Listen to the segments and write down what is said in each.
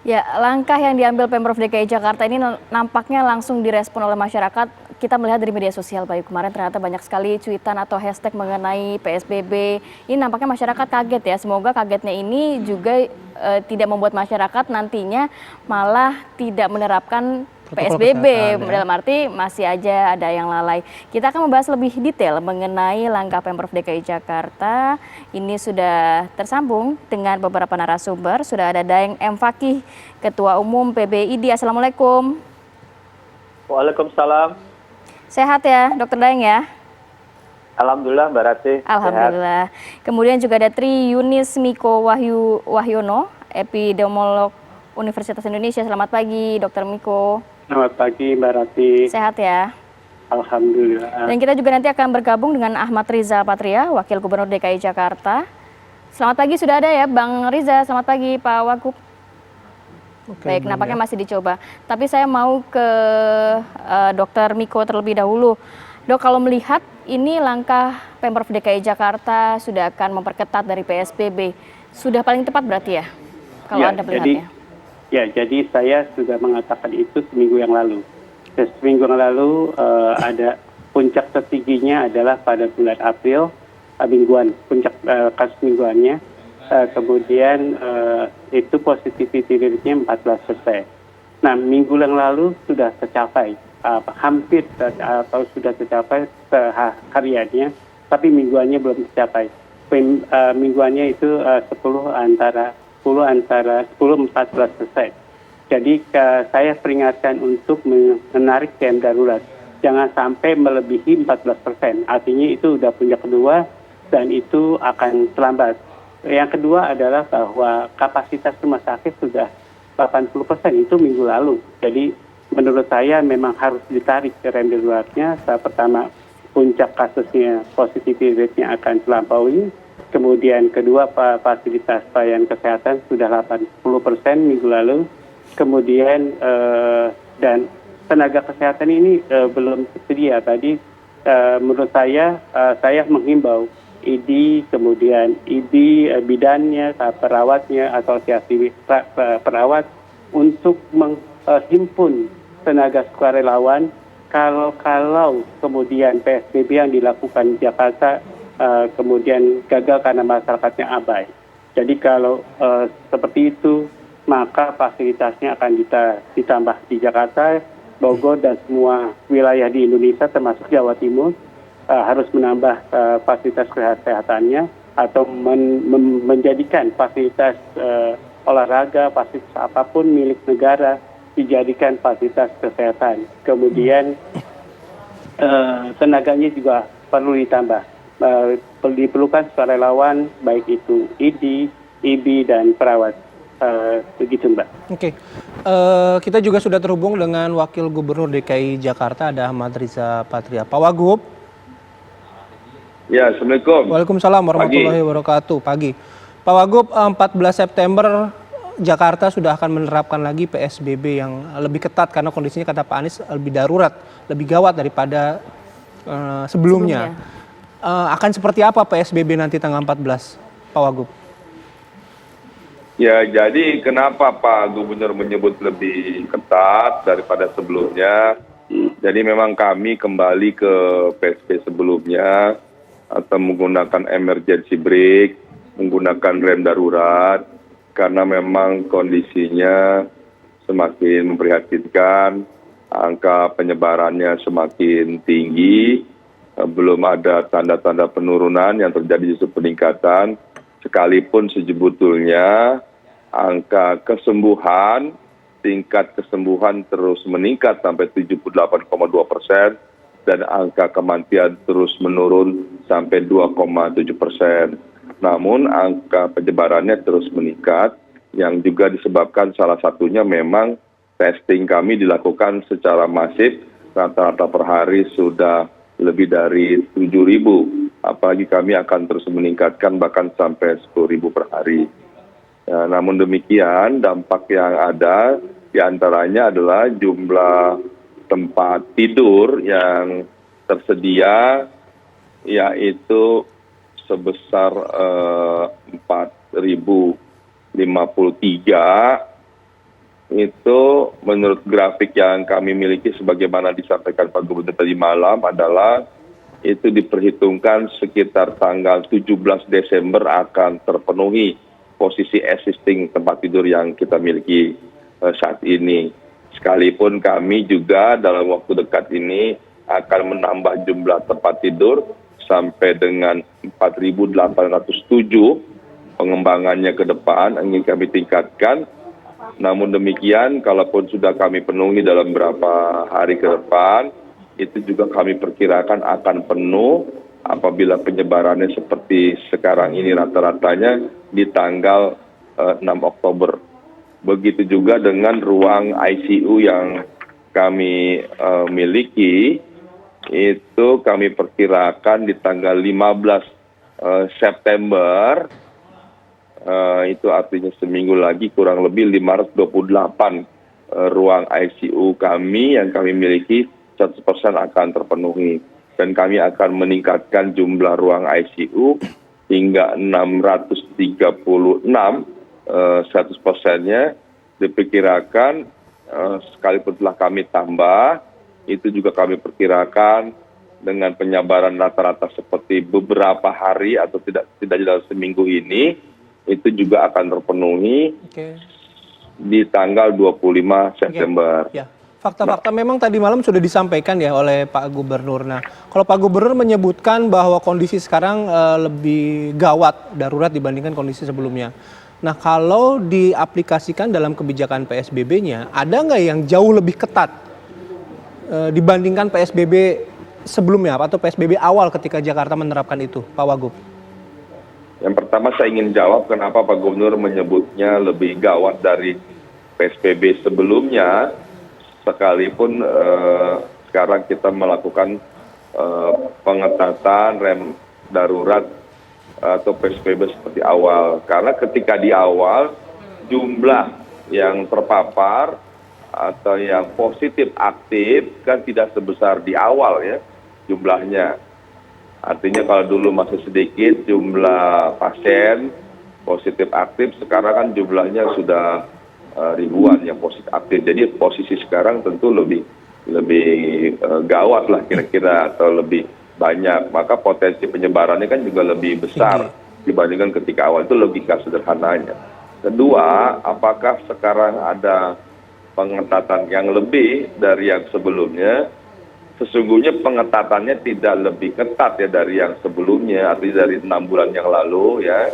Ya, langkah yang diambil Pemprov DKI Jakarta ini nampaknya langsung direspon oleh masyarakat. Kita melihat dari media sosial, Bayu, kemarin ternyata banyak sekali cuitan atau hashtag mengenai PSBB. Ini nampaknya masyarakat kaget ya. Semoga kagetnya ini juga tidak membuat masyarakat nantinya malah tidak menerapkan Protokol PSBB, kesehatan, ya. dalam arti masih aja ada yang lalai. Kita akan membahas lebih detail mengenai langkah Pemprov DKI Jakarta. Ini sudah tersambung dengan beberapa narasumber. Sudah ada Daeng M. Fakih, Ketua Umum PBID. Assalamualaikum. Waalaikumsalam. Sehat ya, Dokter Daeng ya? Alhamdulillah, Mbak Rati. Alhamdulillah. Kemudian juga ada Tri Yunis Miko Wahyono, epidemiolog Universitas Indonesia. Selamat pagi, Dokter Miko. Selamat pagi, Mbak Rati. Sehat ya? Alhamdulillah. Dan kita juga nanti akan bergabung dengan Ahmad Riza Patria, Wakil Gubernur DKI Jakarta. Selamat pagi, sudah ada ya Bang Riza. Selamat pagi Pak Wagub. Baik, nampaknya masih dicoba. Tapi saya mau ke Dokter Miko terlebih dahulu. Dok, kalau melihat ini langkah Pemprov DKI Jakarta sudah akan memperketat dari PSBB. Sudah paling tepat berarti ya? Kalau Ya, Anda melihatnya. jadi saya sudah mengatakan itu seminggu yang lalu. Seminggu yang lalu ada puncak tertingginya adalah pada bulan April, mingguan, puncak kasus mingguannya. Kemudian itu positivity rate-nya 14%. Nah, minggu yang lalu sudah tercapai, hampir atau sudah tercapai hariannya, tapi mingguannya belum tercapai. Mingguannya itu 10-14%. Jadi saya peringatkan untuk menarik PM darurat. Jangan sampai melebihi 14%. Artinya itu sudah puncak kedua dan itu akan terlambat. Yang kedua adalah bahwa kapasitas rumah sakit sudah 80% itu minggu lalu. Jadi menurut saya memang harus ditarik rem daruratnya. Pertama, puncak kasusnya positivity rate-nya akan terlampaui. Kemudian kedua, fasilitas pelayanan kesehatan sudah 80% minggu lalu. Kemudian dan tenaga kesehatan ini belum tersedia. Tadi menurut saya menghimbau ID, kemudian ID, bidannya, perawatnya, asosiasi perawat untuk menghimpun tenaga sukarelawan kalau kemudian PSBB yang dilakukan di Jakarta kemudian gagal karena masyarakatnya abai. Jadi kalau seperti itu, maka fasilitasnya akan ditambah di Jakarta, Bogor, dan semua wilayah di Indonesia termasuk Jawa Timur harus menambah fasilitas kesehatannya atau menjadikan fasilitas olahraga, fasilitas apapun milik negara dijadikan fasilitas kesehatan. Kemudian tenaganya juga perlu ditambah. Diperlukan sukarelawan baik itu ID, IB, dan perawat. Begitu, Mbak. Oke, kita juga sudah terhubung dengan Wakil Gubernur DKI Jakarta, ada Ahmad Riza Patria. Pak Wagub. Ya, Assalamualaikum. Waalaikumsalam warahmatullahi wabarakatuh. Pagi. Pak Wagub, 14 September Jakarta sudah akan menerapkan lagi PSBB yang lebih ketat karena kondisinya kata Pak Anies lebih darurat, lebih gawat daripada sebelumnya. Akan seperti apa PSBB nanti tanggal 14, Pak Wagub? Ya, jadi kenapa Pak Gubernur menyebut lebih ketat daripada sebelumnya? Jadi memang kami kembali ke PSBB sebelumnya atau menggunakan emergency brake, menggunakan rem darurat, karena memang kondisinya semakin memprihatinkan, angka penyebarannya semakin tinggi, belum ada tanda-tanda penurunan, yang terjadi justru peningkatan, sekalipun sebetulnya angka kesembuhan, tingkat kesembuhan terus meningkat sampai 78,2%, dan angka kematian terus menurun sampai 2,7%. Namun angka penyebarannya terus meningkat, yang juga disebabkan salah satunya memang testing kami dilakukan secara masif, rata-rata per hari sudah lebih dari 7.000, apalagi kami akan terus meningkatkan bahkan sampai 10.000 per hari. Ya, namun demikian dampak yang ada diantaranya adalah jumlah tempat tidur yang tersedia yaitu sebesar 4.053 itu menurut grafik yang kami miliki sebagaimana disampaikan Pak Gubernur tadi malam adalah itu diperhitungkan sekitar tanggal 17 Desember akan terpenuhi posisi existing tempat tidur yang kita miliki saat ini. Sekalipun kami juga dalam waktu dekat ini akan menambah jumlah tempat tidur sampai dengan 4.807 pengembangannya ke depan ingin kami tingkatkan. Namun demikian, kalaupun sudah kami penuhi dalam beberapa hari ke depan, itu juga kami perkirakan akan penuh apabila penyebarannya seperti sekarang ini rata-ratanya di tanggal 6 Oktober. Begitu juga dengan ruang ICU yang kami miliki, itu kami perkirakan di tanggal 15 September, itu artinya seminggu lagi kurang lebih 528 ruang ICU kami yang kami miliki 100% akan terpenuhi. Dan kami akan meningkatkan jumlah ruang ICU hingga 636, 100%-nya diperkirakan sekalipun telah kami tambah, itu juga kami perkirakan dengan penyebaran rata-rata seperti beberapa hari atau tidak dalam seminggu ini, itu juga akan terpenuhi di tanggal 25 September. Ya. Fakta-fakta memang tadi malam sudah disampaikan ya oleh Pak Gubernur. Nah, kalau Pak Gubernur menyebutkan bahwa kondisi sekarang lebih gawat, darurat dibandingkan kondisi sebelumnya. Nah, kalau diaplikasikan dalam kebijakan PSBB-nya, ada nggak yang jauh lebih ketat dibandingkan PSBB sebelumnya atau PSBB awal ketika Jakarta menerapkan itu, Pak Wagub? Yang pertama saya ingin jawab kenapa Pak Gubernur menyebutnya lebih gawat dari PSBB sebelumnya, sekalipun sekarang kita melakukan pengetatan rem darurat atau PSBB seperti awal. Karena ketika di awal jumlah yang terpapar atau yang positif aktif kan tidak sebesar di awal ya jumlahnya. Artinya kalau dulu masih sedikit jumlah pasien positif aktif, sekarang kan jumlahnya sudah ribuan yang positif aktif. Jadi posisi sekarang tentu lebih gawat lah kira-kira atau lebih banyak. Maka potensi penyebarannya kan juga lebih besar dibandingkan ketika awal. Itu logika sederhananya. Kedua, apakah sekarang ada pengetatan yang lebih dari yang sebelumnya? Sesungguhnya pengetatannya tidak lebih ketat ya dari yang sebelumnya, artinya dari 6 bulan yang lalu ya.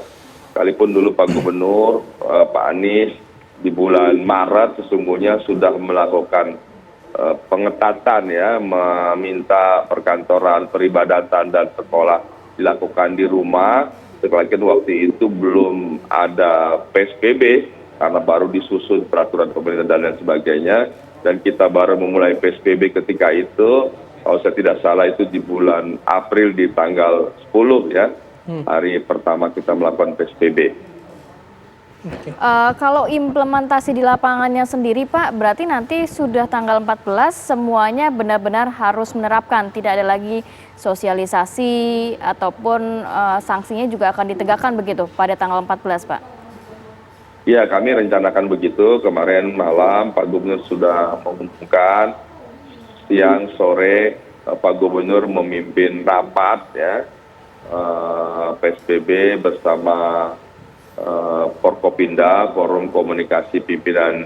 Sekalipun dulu Pak Gubernur, Pak Anies di bulan Maret sesungguhnya sudah melakukan pengetatan ya, meminta perkantoran, peribadatan dan sekolah dilakukan di rumah. Sekalipun waktu itu belum ada PSBB karena baru disusun peraturan pemerintah dan lain sebagainya. Dan kita baru memulai PSBB ketika itu, kalau saya tidak salah itu di bulan April di tanggal 10 ya, hari pertama kita melakukan PSBB. Kalau implementasi di lapangannya sendiri Pak, berarti nanti sudah tanggal 14 semuanya benar-benar harus menerapkan, tidak ada lagi sosialisasi ataupun sanksinya juga akan ditegakkan begitu pada tanggal 14 Pak? Ya, kami rencanakan begitu. Kemarin malam Pak Gubernur sudah mengumumkan, siang sore Pak Gubernur memimpin rapat ya PSBB bersama Forkopimda, Forum Komunikasi Pimpinan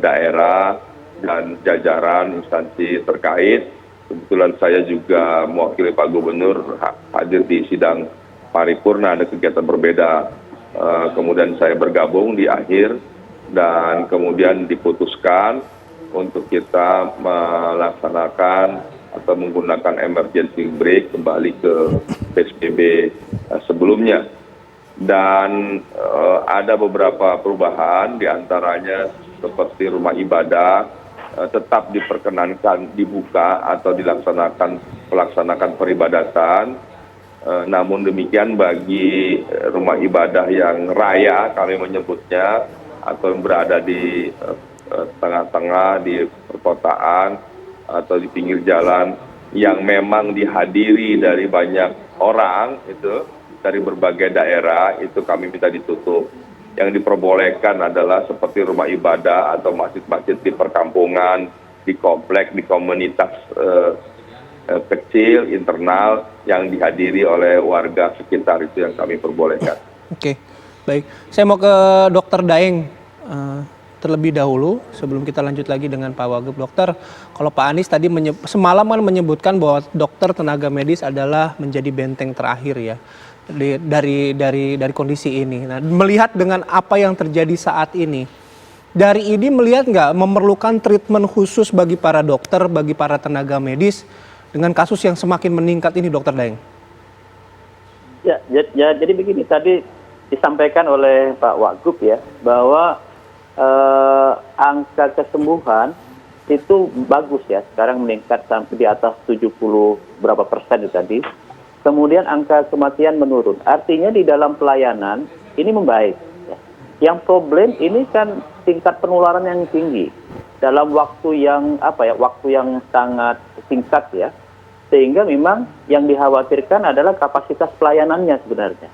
Daerah dan jajaran instansi terkait. Kebetulan saya juga mewakili Pak Gubernur hadir di sidang paripurna, ada kegiatan berbeda. Kemudian saya bergabung di akhir dan kemudian diputuskan untuk kita melaksanakan atau menggunakan emergency break kembali ke PSBB sebelumnya. Dan ada beberapa perubahan, diantaranya seperti rumah ibadah tetap diperkenankan dibuka atau melaksanakan peribadatan. Namun demikian bagi rumah ibadah yang raya kami menyebutnya atau yang berada di tengah-tengah di perkotaan atau di pinggir jalan yang memang dihadiri dari banyak orang itu dari berbagai daerah itu kami minta ditutup. yang diperbolehkan adalah seperti rumah ibadah atau masjid-masjid di perkampungan, di komplek, di komunitas kecil, internal yang dihadiri oleh warga sekitar, itu yang kami perbolehkan. Oke, baik. Saya mau ke Dokter Daeng terlebih dahulu sebelum kita lanjut lagi dengan Pak Wagub. Dokter, kalau Pak Anies tadi semalam kan menyebutkan bahwa dokter tenaga medis adalah menjadi benteng terakhir ya dari kondisi ini. Nah, melihat dengan apa yang terjadi saat ini, dari ini melihat nggak memerlukan treatment khusus bagi para dokter, bagi para tenaga medis dengan kasus yang semakin meningkat ini, Dokter Daeng? Ya, jadi begini, tadi disampaikan oleh Pak Wagub ya, bahwa angka kesembuhan itu bagus ya, sekarang meningkat sampai di atas 70 berapa persen itu tadi. Kemudian angka kematian menurun, artinya di dalam pelayanan ini membaik. Ya. Yang problem ini kan tingkat penularan yang tinggi dalam waktu yang waktu yang sangat singkat ya, sehingga memang yang dikhawatirkan adalah kapasitas pelayanannya sebenarnya.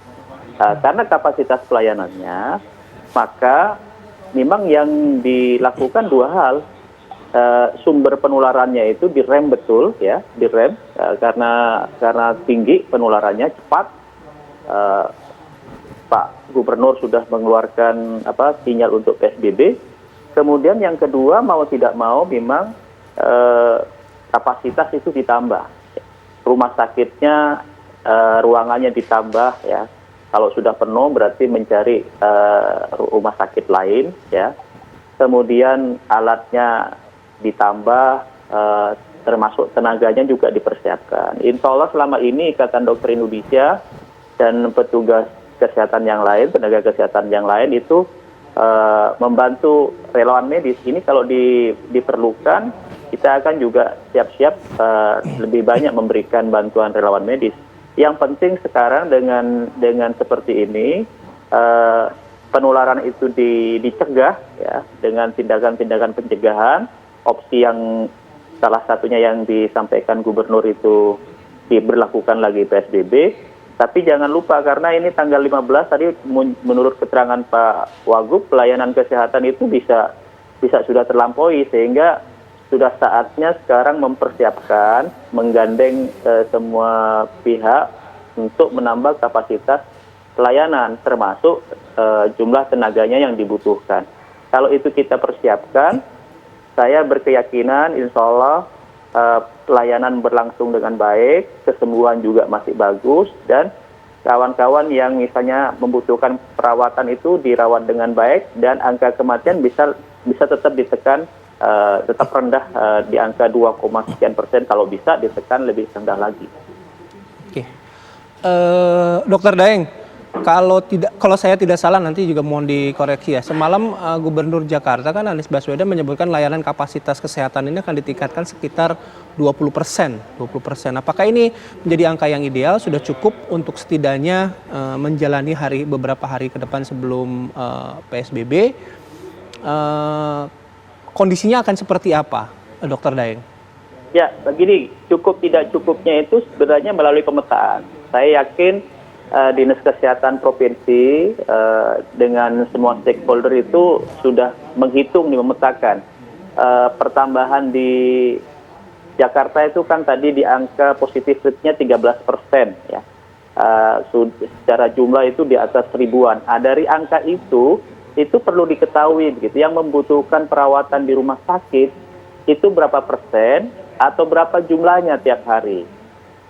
Karena kapasitas pelayanannya, maka memang yang dilakukan dua hal, sumber penularannya itu direm betul ya, direm karena tinggi penularannya cepat. Pak Gubernur sudah mengeluarkan sinyal untuk PSBB. Kemudian yang kedua, mau tidak mau memang kapasitas itu ditambah, rumah sakitnya ruangannya ditambah ya. Kalau sudah penuh berarti mencari rumah sakit lain ya. Kemudian alatnya ditambah, termasuk tenaganya juga dipersiapkan. Insya Allah selama ini Ikatan Dokter Indonesia dan petugas kesehatan yang lain, tenaga kesehatan yang lain itu membantu relawan medis. Ini kalau diperlukan, kita akan juga siap-siap lebih banyak memberikan bantuan relawan medis. Yang penting sekarang dengan seperti ini, penularan itu dicegah ya, dengan tindakan-tindakan pencegahan. Opsi yang salah satunya yang disampaikan Gubernur itu diberlakukan lagi PSBB. Tapi jangan lupa, karena ini tanggal 15 tadi menurut keterangan Pak Wagub, pelayanan kesehatan itu bisa sudah terlampaui, sehingga sudah saatnya sekarang mempersiapkan, menggandeng semua pihak untuk menambah kapasitas pelayanan, termasuk jumlah tenaganya yang dibutuhkan. Kalau itu kita persiapkan, saya berkeyakinan insya Allah pelayanan berlangsung dengan baik, kesembuhan juga masih bagus, dan kawan-kawan yang misalnya membutuhkan perawatan itu dirawat dengan baik, dan angka kematian bisa tetap ditekan, tetap rendah di angka 2,sekian%, kalau bisa ditekan lebih rendah lagi. Oke, Dokter Daeng, kalau saya tidak salah nanti juga mohon dikoreksi ya. Semalam Gubernur Jakarta kan Anies Baswedan menyebutkan layanan kapasitas kesehatan ini akan ditingkatkan sekitar 20%. Apakah ini menjadi angka yang ideal, sudah cukup untuk setidaknya menjalani beberapa hari ke depan sebelum PSBB? Kondisinya akan seperti apa, Dokter Daeng? Ya, begini, cukup tidak cukupnya itu sebenarnya melalui pemetaan. Saya yakin Dinas Kesehatan Provinsi dengan semua stakeholder itu sudah menghitung, memetakan pertambahan di Jakarta itu kan tadi di angka positif rate-nya 13% ya. Secara jumlah itu di atas ribuan. Dari angka itu perlu diketahui begitu, yang membutuhkan perawatan di rumah sakit itu berapa persen atau berapa jumlahnya tiap hari,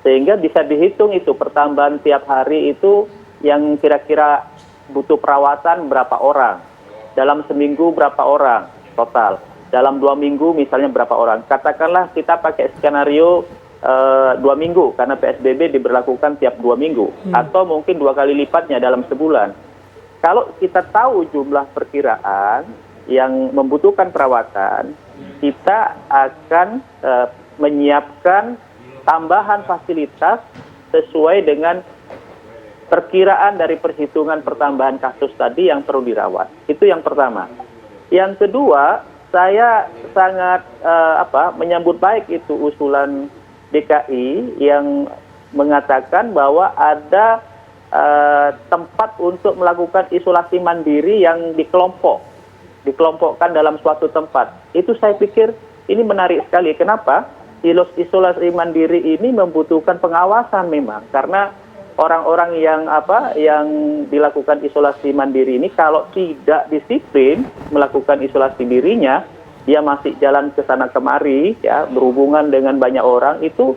sehingga bisa dihitung itu pertambahan tiap hari itu yang kira-kira butuh perawatan berapa orang, dalam seminggu berapa orang total, dalam 2 minggu misalnya berapa orang. Katakanlah kita pakai skenario 2 minggu karena PSBB diberlakukan tiap 2 minggu atau mungkin 2 kali lipatnya dalam sebulan. Kalau kita tahu jumlah perkiraan yang membutuhkan perawatan, kita akan menyiapkan tambahan fasilitas sesuai dengan perkiraan dari perhitungan pertambahan kasus tadi yang perlu dirawat. Itu yang pertama. Yang kedua, saya sangat menyambut baik itu usulan DKI yang mengatakan bahwa ada tempat untuk melakukan isolasi mandiri yang dikelompokkan dalam suatu tempat. Itu saya pikir ini menarik sekali. Kenapa? Isolasi mandiri ini membutuhkan pengawasan memang, karena orang-orang yang dilakukan isolasi mandiri ini kalau tidak disiplin melakukan isolasi dirinya, dia masih jalan ke sana kemari, ya, berhubungan dengan banyak orang, itu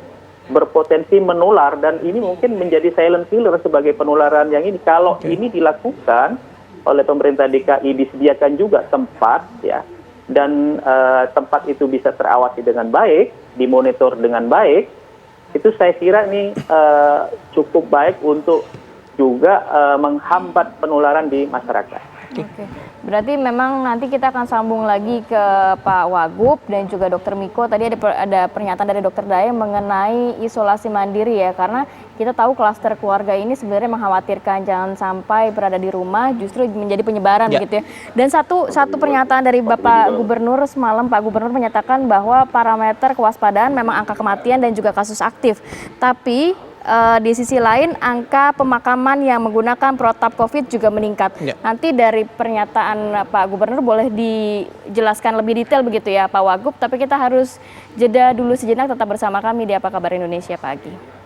berpotensi menular, dan ini mungkin menjadi silent killer sebagai penularan yang ini. Kalau ini dilakukan oleh pemerintah DKI, disediakan juga tempat, ya, dan tempat itu bisa terawasi dengan baik, dimonitor dengan baik, itu saya kira ini cukup baik untuk juga menghambat penularan di masyarakat. Oke, berarti memang nanti kita akan sambung lagi ke Pak Wagub dan juga Dr. Miko. Tadi ada pernyataan dari Dr. Daeng mengenai isolasi mandiri ya, karena kita tahu klaster keluarga ini sebenarnya mengkhawatirkan jangan sampai berada di rumah justru menjadi penyebaran begitu ya. Dan satu pernyataan dari Bapak Gubernur semalam, Pak Gubernur menyatakan bahwa parameter kewaspadaan memang angka kematian dan juga kasus aktif. Tapi di sisi lain angka pemakaman yang menggunakan protap COVID juga meningkat. Nanti dari pernyataan Pak Gubernur boleh dijelaskan lebih detail begitu ya Pak Wagub, tapi kita harus jeda dulu sejenak, tetap bersama kami di Apa Kabar Indonesia Pagi.